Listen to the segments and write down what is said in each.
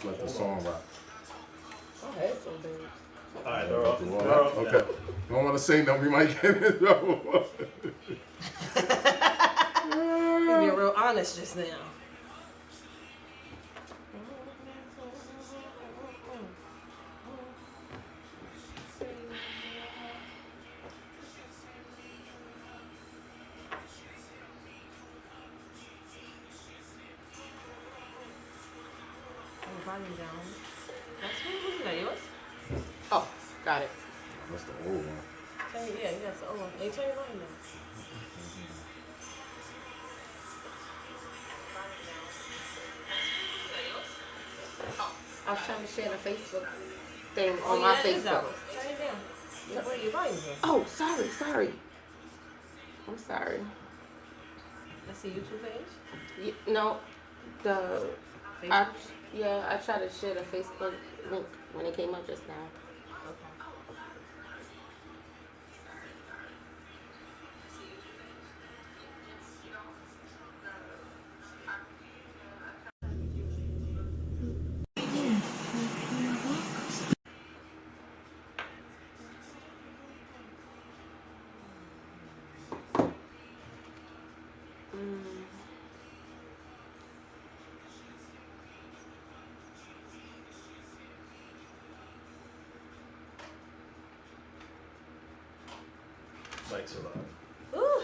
just let the song rock. My head's so big. Alright, they're off. Okay. Don't want to say no, we might get in trouble. You're being real honest just now. Volume down. That's what that yours? Oh, got it. That's the old one. Yeah, that's the old one. Hey, turn your volume down. I was trying to share the Facebook thing on my Facebook. Turn it down. Your volume down. Oh, sorry. I'm sorry. That's the YouTube page? No, the Facebook? I tried to share the Facebook link when it came up just now. Okay. Mike's alive. Ooh.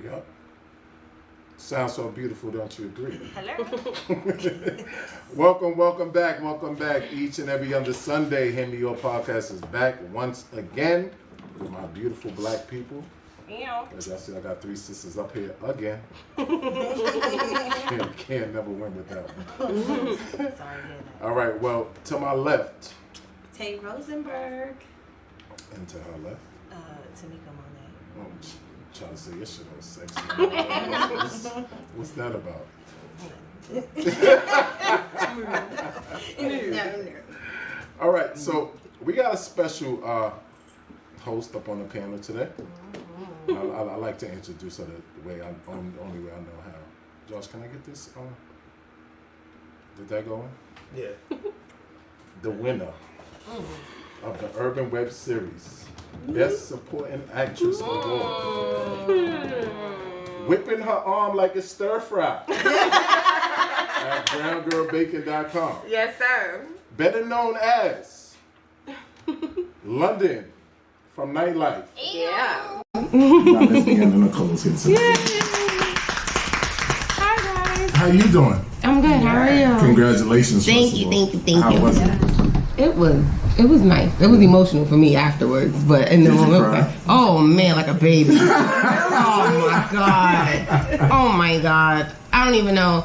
Yep. Sounds so beautiful, don't you agree? Hello. Welcome back. Each and every other Sunday, Hand Me Your Podcast is back once again with my beautiful black people. Yeah. As I said, I got 3 sisters up here again. Can't never win with that one. Sorry. All right, well, to my left. Tay Rosenberg. And to her left. Tamika Monet. Oh, trying to say your shit all sexy. What's that about? All right, so we got a special host up on the panel today. I like to introduce her the way only way I know how. Josh, can I get this? Did that go on? Yeah. The winner of the Urban Web Series Best Supporting Actress Award. Whipping her arm like a stir fry at browngirlbacon.com. Yes, sir. Better known as London from Nightlife. Yeah. Now Miss Deanna Nicole's here today. Hi guys. How you doing? I'm good. How are you? Congratulations. Thank you. How was it? It was nice. It was emotional for me afterwards, but in the Did you moment, cry? oh man, like a baby. Oh my god. I don't even know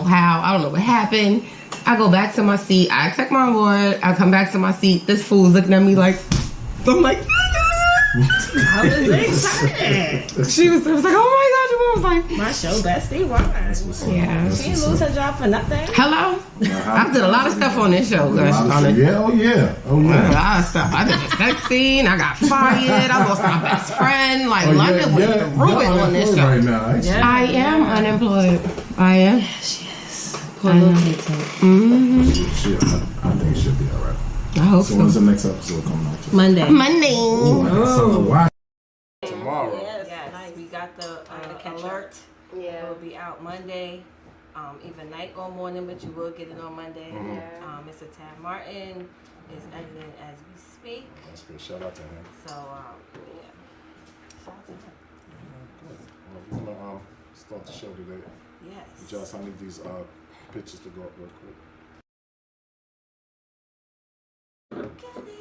how. I don't know what happened. I go back to my seat. I check my award. I come back to my seat. This fool's looking at me like, I'm like, I was excited. she was like, oh my god, your mom was like, My show bestie, why? yeah. She didn't lose her job for nothing. Hello? I did a lot of stuff on this show. Oh yeah. A lot of stuff. I did a sex scene. I got fired. I lost my best friend. Like, London was ruined on this show. Right now, Yeah. I am unemployed. I am. Yeah, she is. I know. Mm-hmm. I think it should be alright. I hope So when's so. the next episode coming out? Monday. Monday. Oh, I got something to watch. Tomorrow. Yes. We got the alert. Yeah. It will be out Monday, either night or morning, but you will get it on Monday. Mr. Tad Martin is editing as we speak. That's good. Shout out to him. So, yeah. Shout out to him. Well, we're gonna start the show today. Yes. Josh, I need these pictures to go up real quick. Look at it.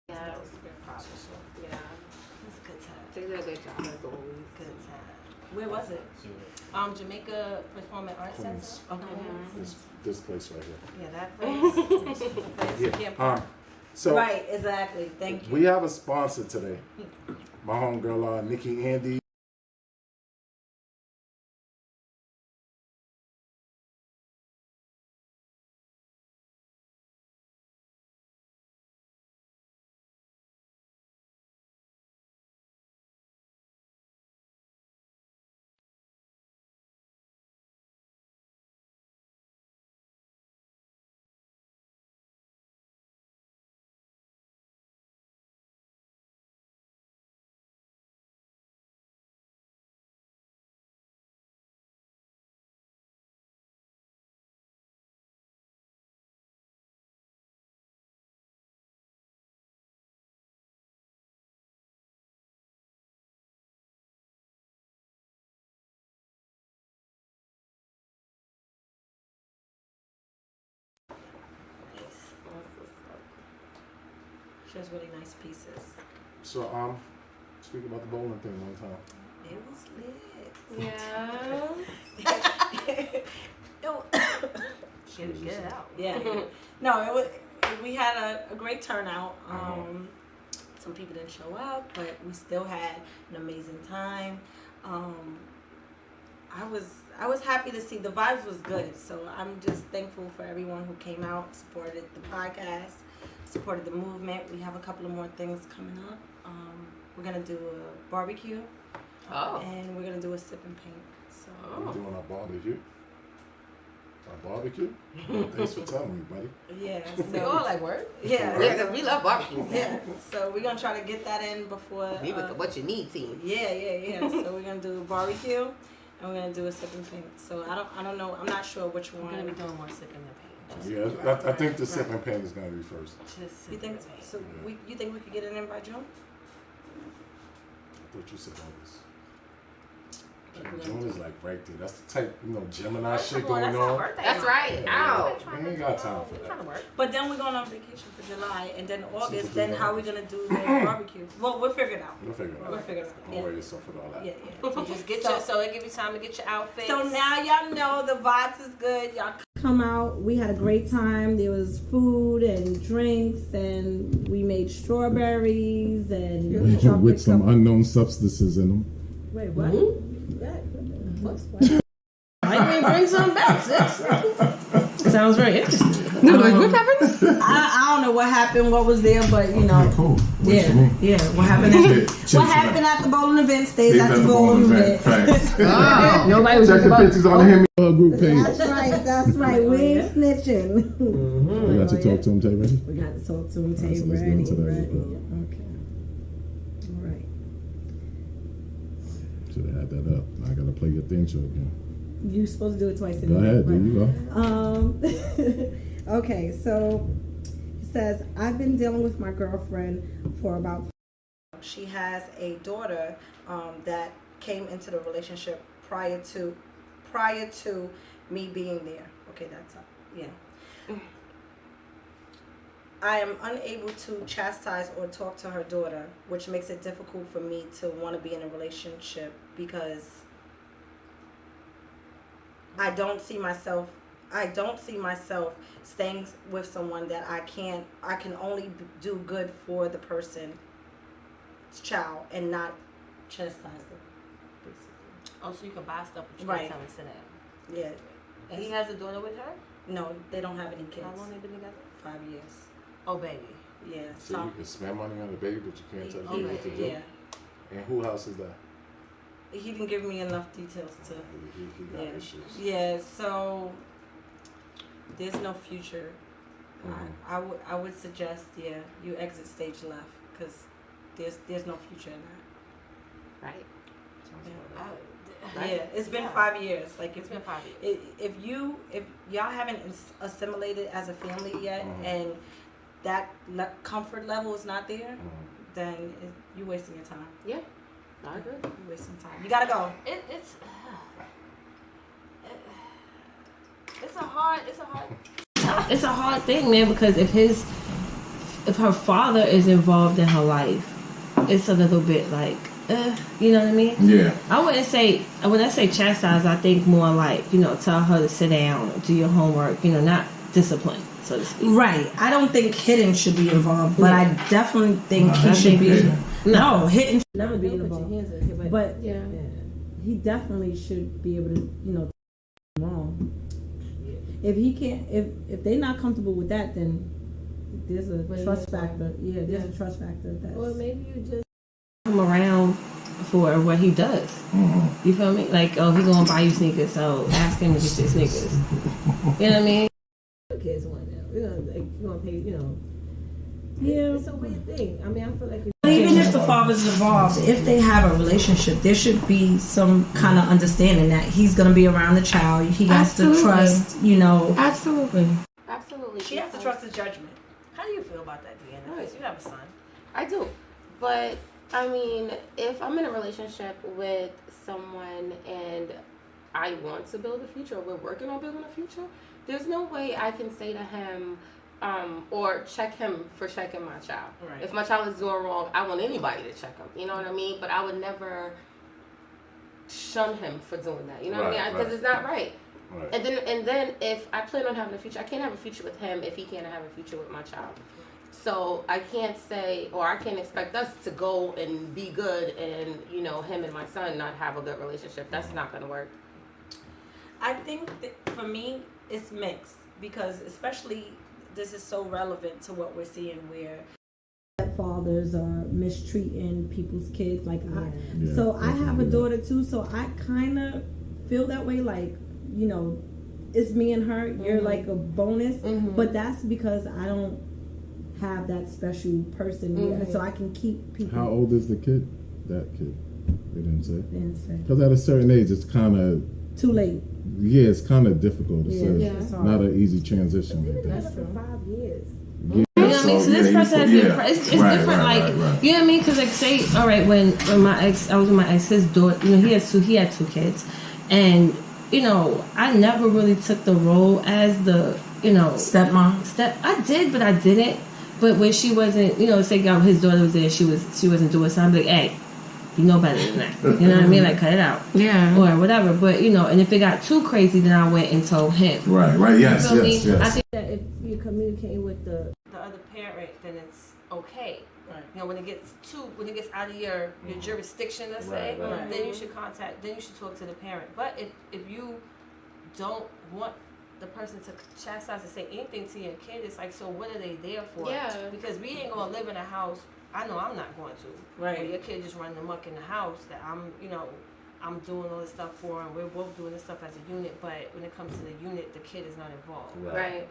Yeah. That was a good process. Yeah. It was a good time. They did a good job as always. Good time. Where was it? Jamaica Performing Arts Center. Queens. Okay. This place right here. Yeah, that place. The place. Yeah. So Right, exactly. Thank you. we have a sponsor today. my homegirl, Nikki Andy. She has really nice pieces. So, speak about the bowling thing one time. It was lit. Yeah. Get it out. Yeah. No, it was. We had a great turnout. Some people didn't show up, but we still had an amazing time. I was happy to see the vibes was good. So I'm just thankful for everyone who came out, supported the podcast, supported the movement. We have a couple of more things coming up. We're gonna do a barbecue. And we're gonna do a sip and paint. So We're doing our barbecue. Our barbecue? Thanks for telling me, buddy. yeah. We all like work. Yeah. Yeah, 'cause we love barbecues. Yeah. So we're gonna try to get that in before. We with the what you need team. Yeah. So we're gonna do a barbecue, and we're gonna do a sip and paint. So I don't know. I'm not sure which one. We're gonna be doing more sipping and paint. Yeah, I think the sip and paint is going to be first. Just You think so? You think we could get it in by June? I thought you said August. June is like right there. That's the type, Gemini shit going on. That's right. Ow. We ain't got time for Trying to that. work. But then we're going on vacation for July, and then August. Then how are we gonna do the barbecue? Well, we'll figure it out. We'll figure it out. We'll figure it out. Don't worry yourself with all that. Yeah. So just get your, so it give you time to get your outfits. So now y'all know the vibes is good. Y'all come out. We had a great time. There was food and drinks, and we made strawberries and chocolate With some covered- unknown substances in them. Wait, what? Why you ain't bring some back, sis? Sounds very interesting. No, like, what happened? I don't know what happened, what was there, but Cool. yeah. What happened at the bowling event stays at the bowling event. Nobody was Check the pictures on the Hemi group page. That's right. We ain't snitching. We got to talk to him, Tay, ready? We got to talk to him, So Tay. let's get into that real quick. Okay. All right. Should have had that up. I got to play your theme show again. You supposed to do it twice. Go ahead, there you go. Okay, so it says, I've been dealing with my girlfriend for about. She has a daughter that came into the relationship prior to me being there. Okay, that's up. Yeah. I am unable to chastise or talk to her daughter, which makes it difficult for me to want to be in a relationship because I don't see myself staying with someone that I can only do good for the person's child and not chastise them. Basically. Oh, so you can buy stuff, but you Right. can't tell him to sit down. Yeah. And he has a daughter with her? No, they don't have any kids. How long they been together? 5 years. Oh, baby. Yeah. So you can spend money on the baby, but you can't tell him what to do. Yeah. And who house is that? He didn't give me enough details to. He got Yeah. issues. Yeah. So there's no future. I would suggest you exit stage left because there's no future in that. Right. Yeah, it's been 5 years. Like It's been 5 years. If y'all haven't assimilated as a family yet, and that comfort level is not there, then you're wasting your time. Yeah. I agree. You're wasting time. You gotta go. It's a hard thing, man, because if her father is involved in her life, it's a little bit like, you know what I mean? Yeah. I wouldn't say, when I say chastise, I think more like, tell her to sit down, do your homework, not discipline, so to speak. Right. I don't think Hidden should be involved, but I definitely think he should be. No, hitting should never be Put your involved. hands in here, But yeah. he definitely should be able to, wrong. If he can't, if they're not comfortable with that, then there's a trust factor. Yeah, there's a trust factor. Or maybe you just come around for what he does. You feel me? Like, oh, he gonna buy you sneakers, so ask him to get your sneakers. You know what I mean? Kids want now. You gonna pay. Yeah, It's a weird thing. I mean, I feel like even if the father's involved, if they have a relationship, there should be some kind of understanding that he's gonna be around the child. He has to trust. Absolutely. She has to trust his judgment. How do you feel about that, Deanna? Because you have a son. I do, but I mean, if I'm in a relationship with someone and I want to build a future, or we're working on building a future, there's no way I can say to him, or check him for checking my child. Right. If my child is doing wrong, I want anybody to check him. You know what I mean? But I would never shun him for doing that. You know what I mean? Because it's not right. Right. And then if I plan on having a future, I can't have a future with him if he can't have a future with my child. So I can't say, or I can't expect us to go and be good and, him and my son not have a good relationship. That's not going to work. I think that for me, it's mixed because especially this is so relevant to what we're seeing where fathers are mistreating people's kids. Like, so I have a daughter too, so I kind of feel that way. Like, it's me and her. You're like a bonus, but that's because I don't have that special person, so I can keep people. How old is the kid? That kid? They didn't say. They didn't say. Because at a certain age, it's kind of too late. Yeah, it's kind of difficult to say. Yeah. Not an easy transition. that's for 5 years. Yeah. You know what I mean? So this person has been. It's different. Right. You know what I mean? Because like, say, all right, when my ex, I was with my ex, his daughter. He had 2 kids, and I never really took the role as the stepmom. I did, but I didn't. But when she wasn't, say his daughter was there, she wasn't doing something. I'm like, hey, you know better than that. You know what I mean? Like, cut it out. Yeah. Or whatever. But, and if it got too crazy, then I went and told him. Right, yes. I think that if you're communicating with the other parent, then it's okay. Right. When it gets out of your jurisdiction, let's say, then you should talk to the parent. But if you don't want the person to chastise and say anything to your kid, it's like, so what are they there for? Yeah. Because we ain't gonna live in a house. I know I'm not going to. Right. Where your kid just running amok in the house that I'm doing all this stuff for, and we're both doing this stuff as a unit. But when it comes to the unit, the kid is not involved. Right.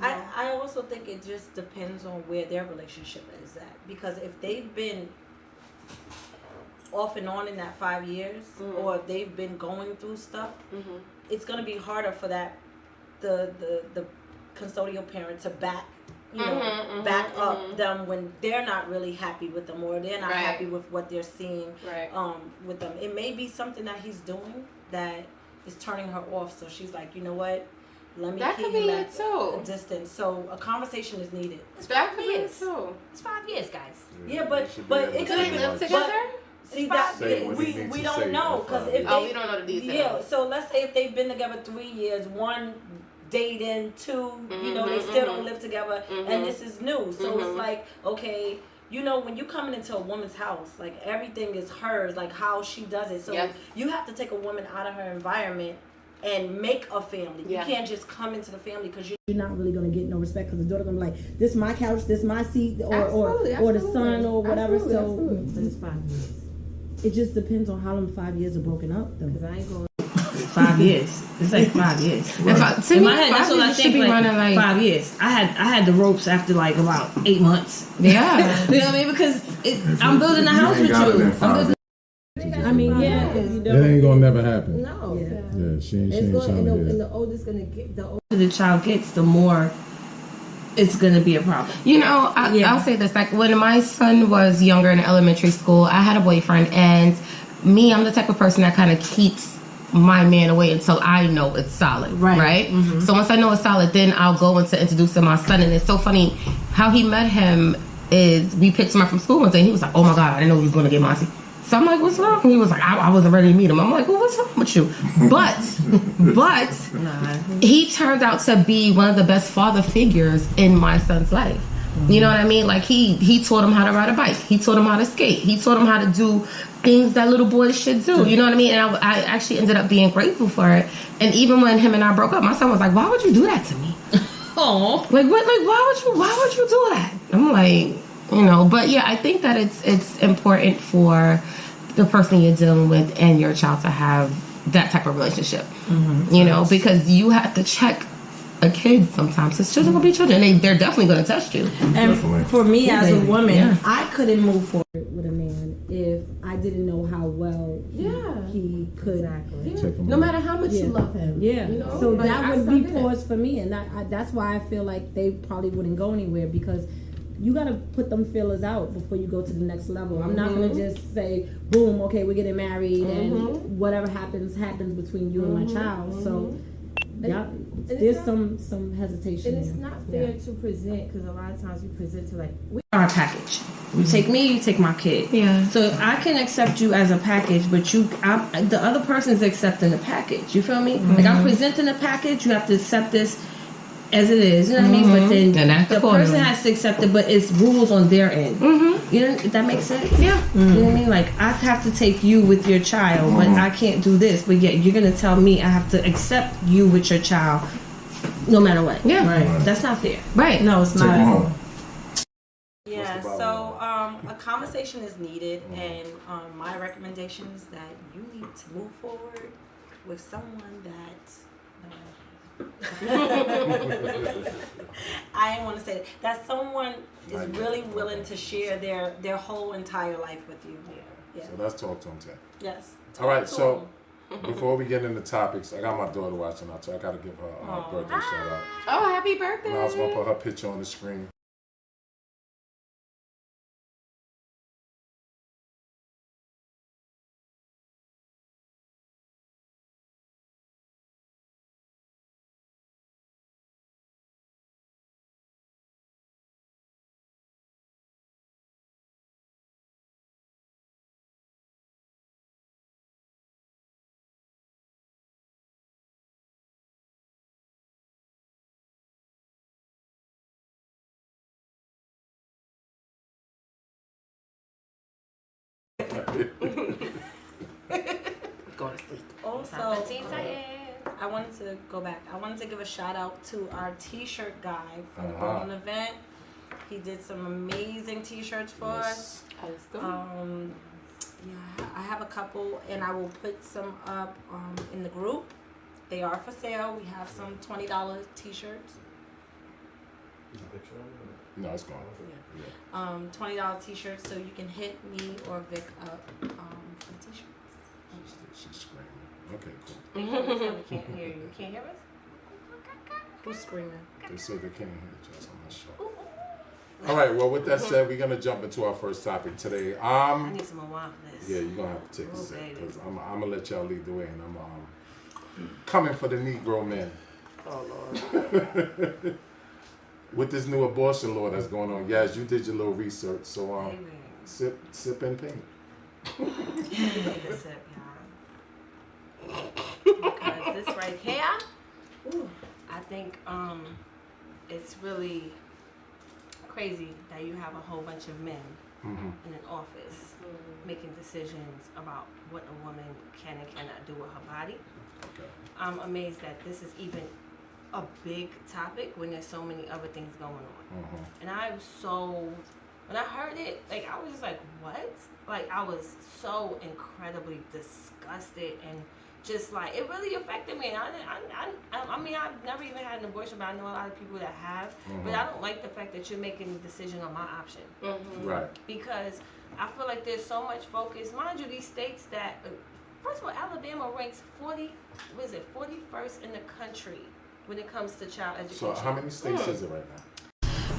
I also think it just depends on where their relationship is at. Because if they've been off and on in that 5 years, or if they've been going through stuff, it's gonna be harder for the custodial parent to back up them when they're not really happy with them, or they're not happy with what they're seeing with them. It may be something that he's doing that is turning her off, so she's like, you know what, let me keep him at a distance. So a conversation is needed. It's 5 years. It's 5 years, guys. Yeah, but it Do they live together? See that we don't know, because if we don't know the details. Yeah, so let's say if they've been together 3 years, 1 dating, 2, they still don't live together, and this is new. So it's like, okay, when you're coming into a woman's house, like everything is hers, like how she does it. So you have to take a woman out of her environment and make a family. You can't just come into the family because you're not really going to get no respect, because the daughter going to be like, this is my couch, this is my seat, or the son or whatever. But it's 5 years. It just depends on how long 5 years are broken up, though. Because I ain't going 5 years. It's like 5 years. To In me, my head, that's what I think. be running 5 years. I had the ropes after like about 8 months. Yeah. You know what I mean? Because I'm building a house with you. I mean, it ain't gonna never happen. No. Yeah, she ain't And trying to hear. the older the child gets, the more it's gonna be a problem. I'll say this: like when my son was younger in elementary school, I had a boyfriend, and I'm the type of person that kind of keeps my man away until I know it's solid, right? So once I know it's solid, then I'll go into introducing my son. And it's so funny how he met him is we picked him up from school one day, and he was like, "Oh my God, I didn't know he was going to get Monty." So I'm like, what's wrong? And he was like, I wasn't ready to meet him. I'm like, well, what's wrong with you? But he turned out to be one of the best father figures in my son's life. You know what I mean? Like he taught him how to ride a bike. He taught him how to skate. He taught him how to do things that little boys should do. You know what I mean? And I actually ended up being grateful for it. And even when him and I broke up, my son was like, "Why would you do that to me?" Oh, like what? Like why would you do that? I'm like, but yeah, I think that it's important for the person you're dealing with and your child to have that type of relationship. Because you have to check a kid sometimes. His children will be children. They're definitely going to test you. And for me as a woman, I couldn't move forward with a man if I didn't know how well he could. Exactly. No matter how much you love him. Yeah. So like, that would be pause for me, and that's why I feel like they probably wouldn't go anywhere, because you got to put them feelers out before you go to the next level. I'm not going to just say, boom, okay, we're getting married, and whatever happens between you and my child. So there's some hesitation. And it's not fair to present, because a lot of times we present to, like, we are a package. You take me, you take my kid. Yeah. So I can accept you as a package, but the other person is accepting the package. You feel me? Like, I'm presenting a package, you have to accept this as it is, you know what I mean? But then the person has to accept it, but it's rules on their end. You know, that makes sense? Yeah. You know what I mean? Like, I have to take you with your child, but I can't do this. But yet, you're going to tell me I have to accept you with your child no matter what. Yeah. Right. That's not fair. Right. No, it's not. Yeah, so a conversation is needed, and my recommendation is that you need to move forward with someone that... I didn't want to say that someone is really willing to share their whole entire life with you. Yeah. So let's talk to him, Tim. Yes. All right. So before we get into topics, I got my daughter watching out, so I got to give her a birthday shout out. Oh, happy birthday! And I was gonna put her picture on the screen. Go to sleep. Also, I wanted to go back. I wanted to give a shout out to our t-shirt guy from the Brooklyn event. He did some amazing t-shirts for us. I have a couple, and I will put some up in the group. They are for sale. We have some $20 t-shirts. No, it's gone. Yeah. $20 t-shirts, so you can hit me or Vic up for the t-shirts. She's screaming. Okay, cool. We can't hear you. Can't hear us? Who's screaming? They said they can't hear us. I'm not sure. All right. Well, with that said, we're gonna jump into our first topic today. I need some more wine for this. Yeah, you're gonna have to take a sip, because I'm gonna let y'all lead the way, and I'm coming for the Negro men. Oh Lord. With this new abortion law that's going on, yes, you did your little research, so sip and paint. Take a sip, y'all. Because this right here, I think it's really crazy that you have a whole bunch of men in an office making decisions about what a woman can and cannot do with her body. Okay. I'm amazed that this is even a big topic when there's so many other things going on. And when I heard it, like, I was just like, what? Like, I was so incredibly disgusted, and just like, it really affected me. And I mean, I've never even had an abortion, but I know a lot of people that have. But I don't like the fact that you're making the decision on my option. Right. Because I feel like there's so much focus. Mind you, these states that, first of all, Alabama ranks 41st in the country when it comes to child education. So how many states is it right now?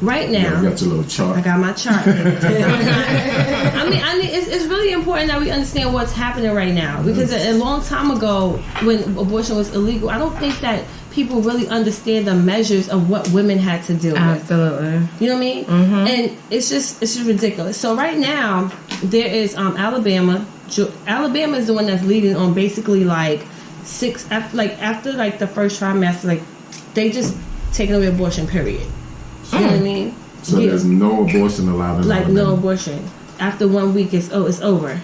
Right now, you got your little chart. I got my chart. I mean, it's really important that we understand what's happening right now, because a long time ago, when abortion was illegal, I don't think that people really understand the measures of what women had to deal with. Absolutely. You know what I mean? And it's just ridiculous. So right now, there is Alabama. Alabama is the one that's leading on basically like after the first trimester, like they just taking away abortion, period. You know what I mean? So there's no abortion allowed in like Alabama. no abortion. After 1 week, it's over.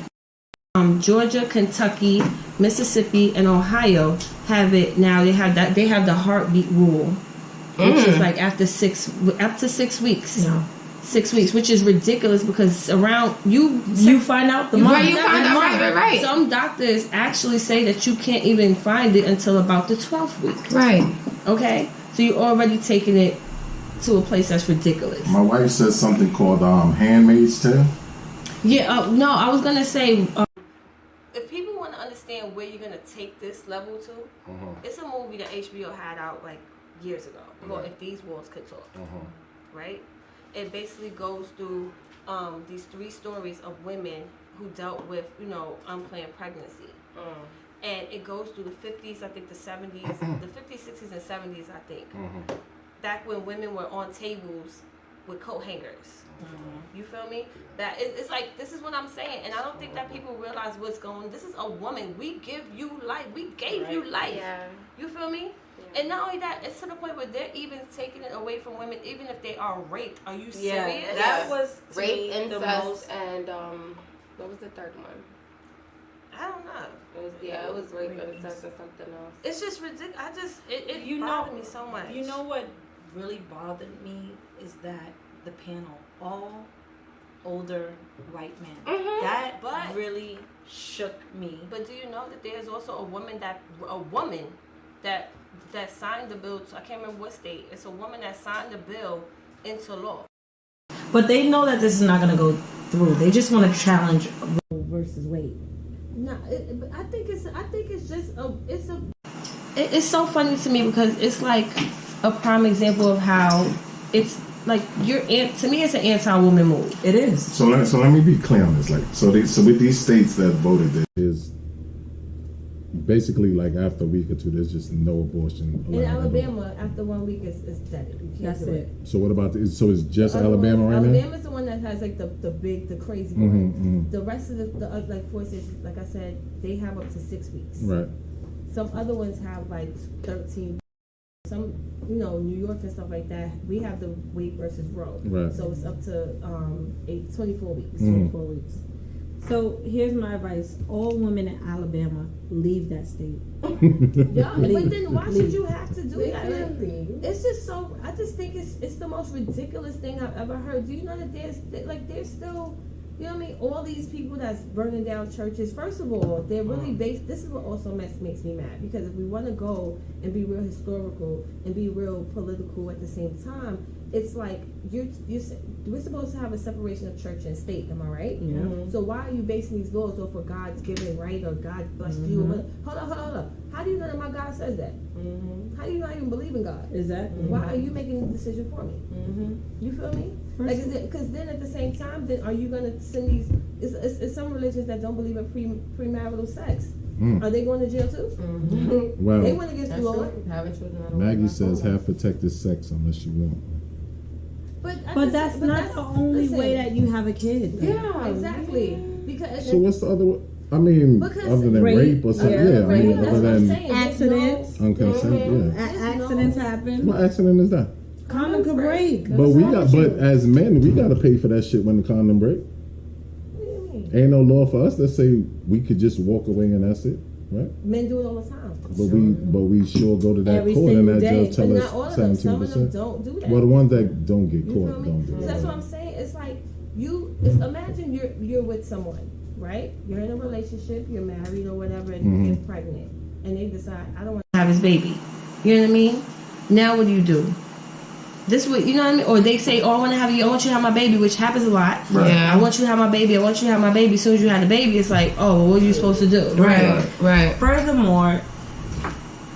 Georgia, Kentucky, Mississippi, and Ohio have it now. They have the heartbeat rule, which is like after 6 weeks. No. 6 weeks, which is ridiculous because around you find out the month. Right, you find out right. Some doctors actually say that you can't even find it until about the 12th week. Right. Okay, so you're already taking it to a place that's ridiculous. My wife says something called Handmaid's Tale. Yeah, no, I was gonna say. If people want to understand where you're gonna take this level to, it's a movie that HBO had out like years ago called "If These Walls Could Talk." Right? It basically goes through these 3 stories of women who dealt with, unplanned pregnancy. And it goes through the 50s, I think the 70s, the 50s, 60s, and 70s, I think. Back when women were on tables with coat hangers. You feel me? That it's like, this is what I'm saying. And I don't think that people realize what's going on. This is a woman. We give you life. We gave you life. Yeah. You feel me? And not only that, it's to the point where they're even taking it away from women, even if they are raped. Are you serious? Yeah, that was rape, incest, and what was the third one? I don't know. It was rape, incest, and something else. It's just ridiculous. It bothered me so much. You know what really bothered me is that the panel, all older white men. That really shook me. But do you know that there's also a woman that signed the bill to, I can't remember what state. It's a woman that signed the bill into law. But they know that this is not going to go through. They just want to challenge Roe versus Wade. No, I think it's just it's so funny to me because it's like a prime example of how it's like to me it's an anti-woman move. It is. So let me be clear on this. Like so with these states that voted, there is basically like after a week or two, there's just no abortion allowed. In Alabama, after 1 week, it's dead. You can't do it. So what about so it's just Alabama right now? Alabama's the one that has like the crazy one. The rest of the like 4 states, like I said, they have up to 6 weeks. Right. Some other ones have like 13. Some, New York and stuff like that. We have the Wade versus Roe. Right. So it's up to 24 weeks. 24 weeks. So here's my advice: all women in Alabama leave that state. Yeah, but then why should you have to do that? It's just so. I just think it's the most ridiculous thing I've ever heard. Do you know that there's still, you know what I mean? All these people that's burning down churches. First of all, they're really based. This is what also makes me mad, because if we want to go and be real historical and be real political at the same time, it's like we're supposed to have a separation of church and state. Am I right? Yeah. So why are you basing these laws off of God's given right or God blessed you? Hold up. How do you know that my God says that? How do you not even believe in God? Exactly. Why are you making the decision for me? You feel me? Because then at the same time, then are you going to send these? It's some religions that don't believe in premarital sex. Are they going to jail too? Well, they went against the Lord. Maggie says have protected sex unless you want. But that's not the only way that you have a kid. Yeah, exactly. Because so what's the other way? I mean, other than rape or something, I mean, other than accidents, unconsent, accidents happen. What accident is that? Condom could break. But as men, we gotta pay for that shit when the condom break. What do you mean? Ain't no law for us that say we could just walk away and that's it, right? Men do it all the time. But we sure go to that court and that judge tell us 17%. Some of them don't do that. Well, the ones that don't get caught don't do So that. that's what I'm saying. It's like imagine you're with someone, right? You're in a relationship, you're married or whatever, and you get pregnant, and they decide I don't want to have his baby. You know what I mean? Now what do? This way, you know what I mean? Or they say, I want you to have my baby, which happens a lot. Right. Yeah. I want you to have my baby. As soon as you have the baby, it's like, oh, what are you supposed to do? Right. Furthermore,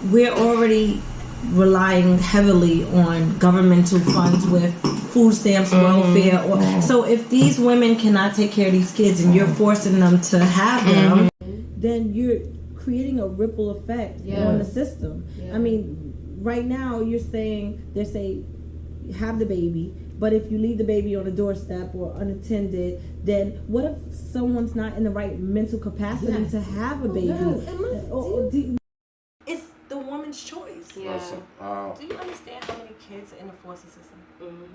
we're already relying heavily on governmental funds with food stamps, welfare. So if these women cannot take care of these kids and you're forcing them to have them, then you're creating a ripple effect on the system. Yeah. I mean, right now they say have the baby, but if you leave the baby on the doorstep or unattended, then what if someone's not in the right mental capacity to have a baby? It's the woman's choice. Yeah. Listen, do you understand how many kids are in the foster system?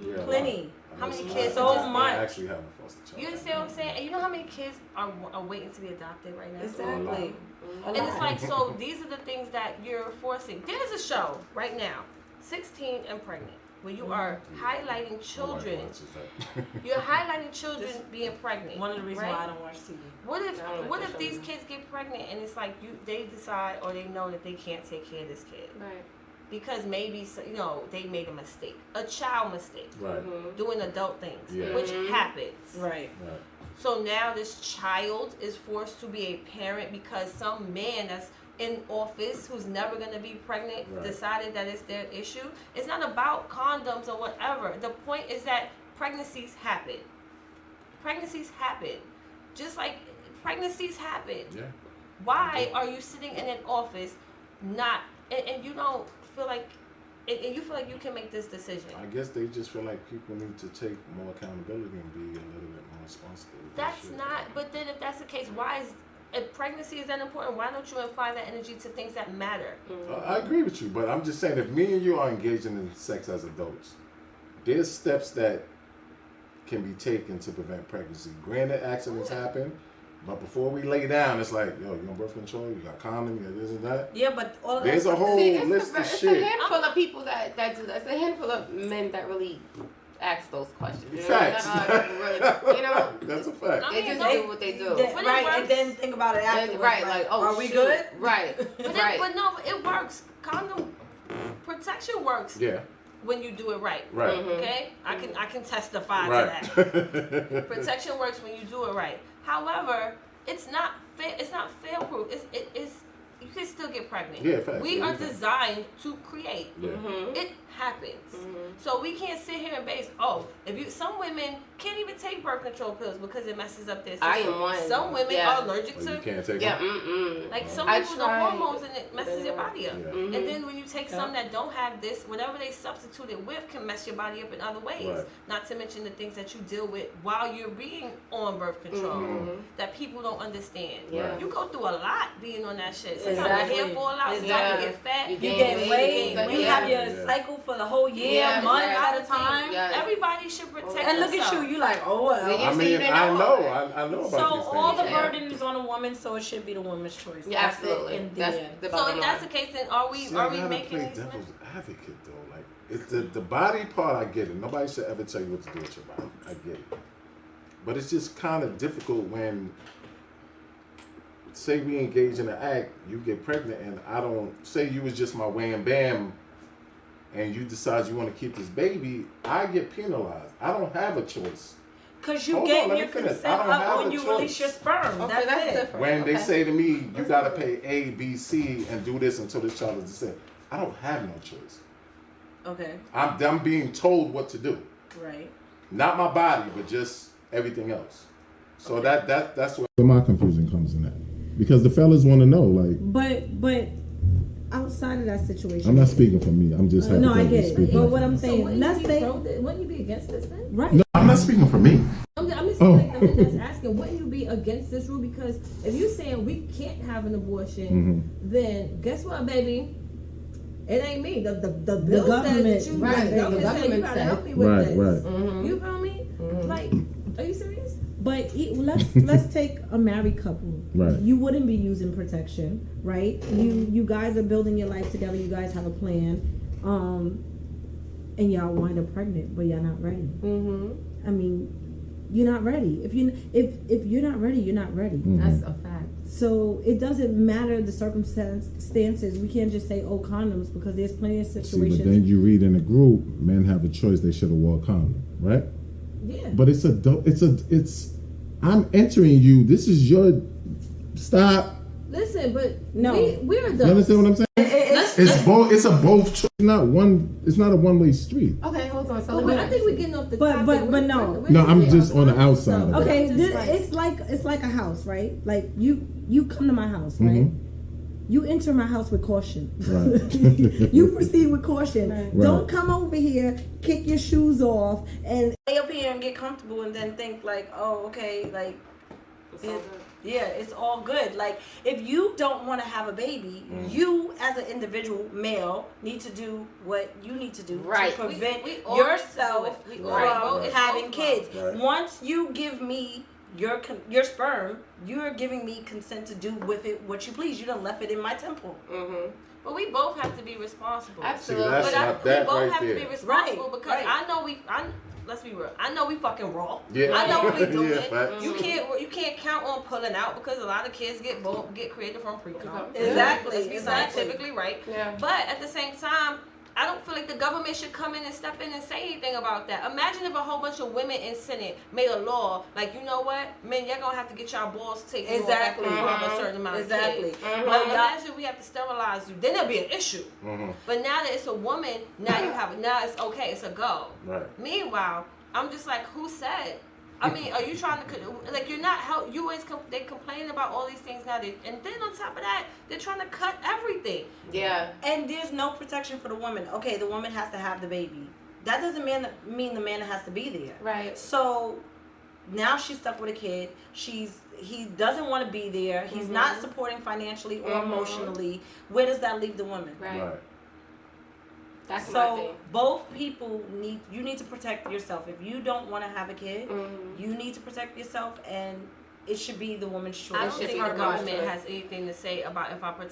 Yeah, Plenty. How many kids? So much. I actually have a foster child. You understand what I'm saying? And you know how many kids are waiting to be adopted right now? Exactly. And it's like, so these are the things that you're forcing. There's a show right now, 16 and Pregnant, where you are highlighting children. You're highlighting children being pregnant. One of the reasons why I don't watch TV. What if these kids get pregnant and it's like they decide or they know that they can't take care of this kid? Right. Because maybe, you know, they made a mistake, a child mistake, doing adult things, which happens. Right. So now this child is forced to be a parent because some man that's in office who's never going to be pregnant decided that it's their issue. It's not about condoms or whatever. The point is that pregnancies happen. Pregnancies happen. Just like pregnancies happen. Yeah. Why are you sitting in an office and you don't feel like, and you feel like you can make this decision? I guess they just feel like people need to take more accountability and be a little bit more responsible. That's not, but then if that's the case, if pregnancy is that important, why don't you apply that energy to things that matter? I agree with you, but I'm just saying, if me and you are engaging in sex as adults, there's steps that can be taken to prevent pregnancy. Granted, accidents happen. But before we lay down, it's like, yo, you on birth control, you got condom, you got this and that. Yeah, but all of there's a whole list of shit. It's a handful of people that do that. It's a handful of men that really ask those questions. Facts. You know, that's a fact. They just do what they do. Right, and then think about it afterwards. Right, like, oh, are we good? Right, right. But no, it works. Condom protection works. Yeah. When you do it right. Right. Okay? I can testify to that. Protection works when you do it right. However, it's not fail-proof. It's you can still get pregnant. Yeah, fact. We are designed to create. Yeah. It happens. So we can't sit here and base. Some women can't even take birth control pills because it messes up their system. I am one. Some women are allergic to. You can't take them. Like some people, the hormones and it messes your body up. And then when you take some that don't have this, whatever they substitute it with can mess your body up in other ways. Right. Not to mention the things that you deal with while you're being on birth control that people don't understand. Yeah. You go through a lot being on that shit. Sometimes your hair fall out, sometimes you get fat, you gain weight. You have your cycle for the whole year, months at a time. Everybody should protect and look at you like, oh well. I mean, I know about so these all the burden is on a woman, so it should be the woman's choice. Yeah, absolutely. So if that's the case, then are we making play devil's advocate though? Like, it's the body part. I get it. Nobody should ever tell you what to do with your body. I get it. But it's just kind of difficult when, say, we engage in an act, you get pregnant, and I don't say you was just my wham bam. And you decide you want to keep this baby, I get penalized. I don't have a choice. Because you get your consent up when you release your sperm. Okay, that's it. different. When they say to me, you got to pay A, B, C, and do this until this child is descended, I don't have no choice. Okay. I'm being told what to do. Right. Not my body, but just everything else. So that's where my confusion comes in at. Because the fellas want to know, like... But... outside of that situation, I'm not speaking for me. I'm just no, I get it. But what I'm saying, wouldn't you be against this then? Right? No, I'm not speaking for me. I'm just like the man that's asking, wouldn't you be against this rule? Because if you're saying we can't have an abortion, then guess what, baby? It ain't me. The bill says that you, the government said you gotta help me with this. Right. You feel me? Like, are you serious? But let's take a married couple. Right. You wouldn't be using protection, right? You guys are building your life together. You guys have a plan, and y'all wind up pregnant, but y'all not ready. I mean, you're not ready. If you're not ready, you're not ready. That's a fact. So it doesn't matter the circumstances. We can't just say, oh, condoms, because there's plenty of situations. See, but then you read in a group, men have a choice. They should have wore a condom, right? Yeah. But it's I'm entering you. This is your stop. Listen, but no, we're adults. You understand what I'm saying? It's both. It's a both. It's not a one-way street. Okay, hold on. So but I think we're getting off the topic. But no. No, I'm just on the outside. Of okay, it's like a house, right? Like you come to my house, right? You enter my house with caution. Right. You proceed with caution. Right. Don't come over here, kick your shoes off, and lay up here and get comfortable, and then think like, oh, okay, like It's all good. Like, if you don't want to have a baby, you as an individual male need to do what you need to do to prevent yourself from having kids. Once you give me your sperm, you're giving me consent to do with it what you please. You done left it in my temple. But we both have to be responsible. Absolutely. We both have to be responsible because I know let's be real. I know we fucking raw. Yeah. I know what we doing. You can't count on pulling out because a lot of kids get created from pre-com. Exactly. Let's be scientifically right. Yeah. But at the same time, I don't feel like the government should come in and step in and say anything about that. Imagine if a whole bunch of women in Senate made a law like, you know what, men, you're gonna have to get y'all balls taken off from a certain amount of kids. But imagine we have to sterilize you, then there'll be an issue. But now that it's a woman, now it's okay, it's a go. Right. Meanwhile, I'm just like, who said? I mean, are you trying to, like, you're not, you always, they complain about all these things now, and then on top of that, they're trying to cut everything. Yeah. And there's no protection for the woman. Okay, the woman has to have the baby. That doesn't mean the man has to be there. Right. So, now she's stuck with a kid. He doesn't want to be there. He's not supporting financially or emotionally. Where does that leave the woman? Right. That's so both people need to protect yourself. If you don't want to have a kid, you need to protect yourself, and it should be the woman's choice. I don't think the government has anything to say about if I protect